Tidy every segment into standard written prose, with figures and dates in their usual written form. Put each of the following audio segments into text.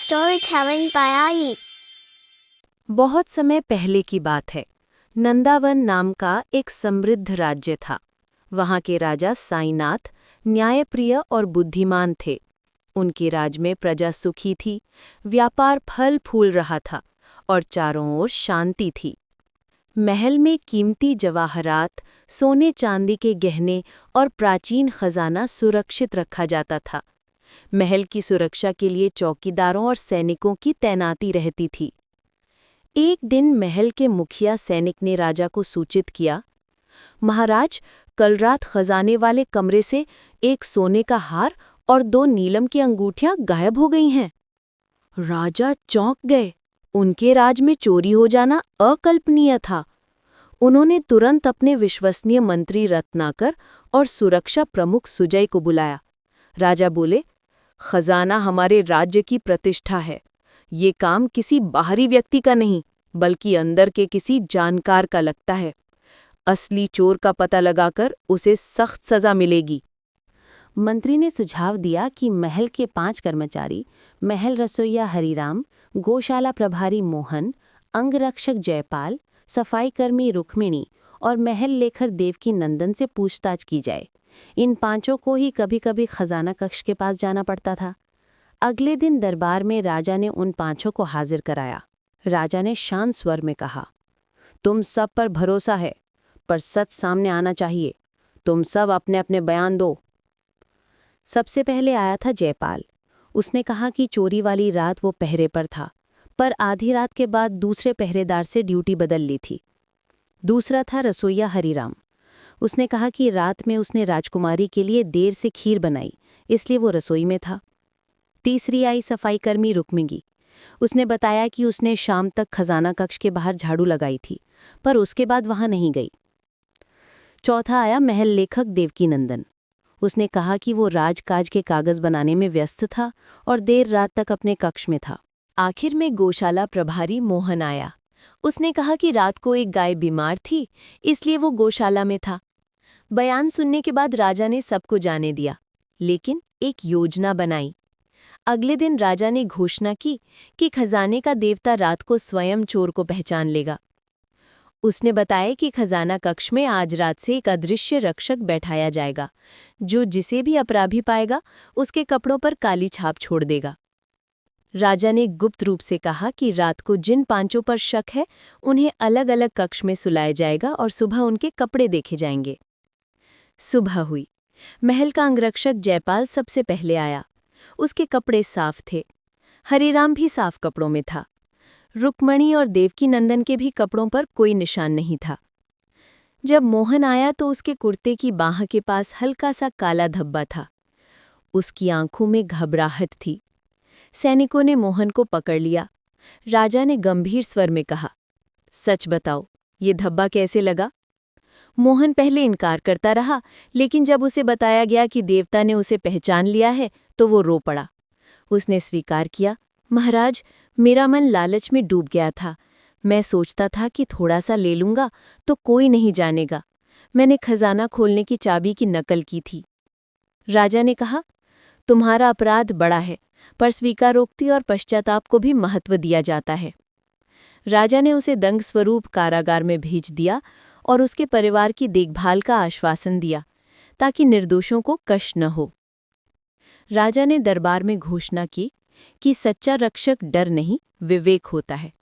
Storytelling by Ai। बहुत समय पहले की बात है। नंदावन नाम का एक समृद्ध राज्य था। वहाँ के राजा साईनाथ न्यायप्रिय और बुद्धिमान थे। उनके राज में प्रजा सुखी थी, व्यापार फल फूल रहा था और चारों ओर शांति थी। महल में कीमती जवाहरात, सोने चांदी के गहने और प्राचीन खजाना सुरक्षित रखा जाता था। महल की सुरक्षा के लिए चौकीदारों और सैनिकों की तैनाती रहती थी। एक दिन महल के मुखिया सैनिक ने राजा को सूचित किया, महाराज, कल रात खजाने वाले कमरे से एक सोने का हार और 2 नीलम की अंगूठियां गायब हो गई हैं। राजा चौंक गए। उनके राज में चोरी हो जाना अकल्पनीय था। उन्होंने तुरंत अपने विश्वसनीय मंत्री रत्नाकर और सुरक्षा प्रमुख सुजय को बुलाया। राजा बोले, खजाना हमारे राज्य की प्रतिष्ठा है। ये काम किसी बाहरी व्यक्ति का नहीं, बल्कि अंदर के किसी जानकार का लगता है। असली चोर का पता लगाकर उसे सख्त सजा मिलेगी। मंत्री ने सुझाव दिया कि महल के 5 कर्मचारी, महल रसोइया हरिराम, गौशाला प्रभारी मोहन, अंगरक्षक जयपाल, सफाईकर्मी रुक्मिणी और महल लेखक देवकी नंदन से पूछताछ की जाए। इन 5 को ही कभी-कभी खजाना कक्ष के पास जाना पड़ता था। अगले दिन दरबार में राजा ने उन 5 को हाजिर कराया। राजा ने शांत स्वर में कहा, तुम सब पर भरोसा है, पर सच सामने आना चाहिए। तुम सब अपने अपने बयान दो। सबसे पहले आया था जयपाल। उसने कहा कि चोरी वाली रात वो पहरे पर था, पर आधी रात के बाद दूसरे पहरेदार से ड्यूटी बदल ली थी। दूसरा था रसोइया हरिराम। उसने कहा कि रात में उसने राजकुमारी के लिए देर से खीर बनाई, इसलिए वो रसोई में था। तीसरी आई सफाईकर्मी रुक्मिणी। उसने बताया कि उसने शाम तक खजाना कक्ष के बाहर झाड़ू लगाई थी, पर उसके बाद वहां नहीं गई। चौथा आया महल लेखक देवकी नंदन। उसने कहा कि वो राजकाज के कागज बनाने में व्यस्त था और देर रात तक अपने कक्ष में था। आखिर में गौशाला प्रभारी मोहन आया। उसने कहा कि रात को एक गाय बीमार थी, इसलिए वो गौशाला में था। बयान सुनने के बाद राजा ने सबको जाने दिया, लेकिन एक योजना बनाई। अगले दिन राजा ने घोषणा की कि खजाने का देवता रात को स्वयं चोर को पहचान लेगा। उसने बताया कि खजाना कक्ष में आज रात से एक अदृश्य रक्षक बैठाया जाएगा, जो जिसे भी अपराधी पाएगा उसके कपड़ों पर काली छाप छोड़ देगा। राजा ने गुप्त रूप से कहा कि रात को जिन 5 पर शक है उन्हें अलग अलग कक्ष में सुलाया जाएगा और सुबह उनके कपड़े देखे जाएंगे। सुबह हुई। महल का अंगरक्षक जयपाल सबसे पहले आया। उसके कपड़े साफ थे। हरिराम भी साफ कपड़ों में था। रुक्मिणी और देवकी नंदन के भी कपड़ों पर कोई निशान नहीं था। जब मोहन आया तो उसके कुर्ते की बाह के पास हल्का सा काला धब्बा था। उसकी आंखों में घबराहट थी। सैनिकों ने मोहन को पकड़ लिया। राजा ने गंभीर स्वर में कहा, सच बताओ, ये धब्बा कैसे लगा? मोहन पहले इनकार करता रहा, लेकिन जब उसे बताया गया कि देवता ने उसे पहचान लिया है तो वो रो पड़ा। उसने स्वीकार किया, महाराज, मेरा मन लालच में डूब गया था। मैं सोचता था कि थोड़ा सा ले लूंगा तो कोई नहीं जानेगा। मैंने खजाना खोलने की चाबी की नकल की थी। राजा ने कहा, तुम्हारा अपराध बड़ा है, पर स्वीकारोक्ति और पश्चाताप को भी महत्व दिया जाता है। राजा ने उसे दंग स्वरूप कारागार में भेज दिया और उसके परिवार की देखभाल का आश्वासन दिया, ताकि निर्दोषों को कष्ट न हो। राजा ने दरबार में घोषणा की कि सच्चा रक्षक डर नहीं, विवेक होता है,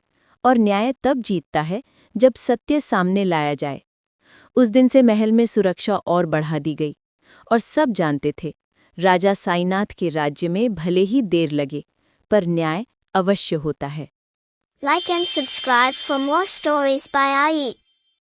और न्याय तब जीतता है जब सत्य सामने लाया जाए। उस दिन से महल में सुरक्षा और बढ़ा दी गई, और सब जानते थे, राजा साईनाथ के राज्य में भले ही देर लगे, पर न्याय अवश्य होता है। Like and subscribe for more stories by Ai।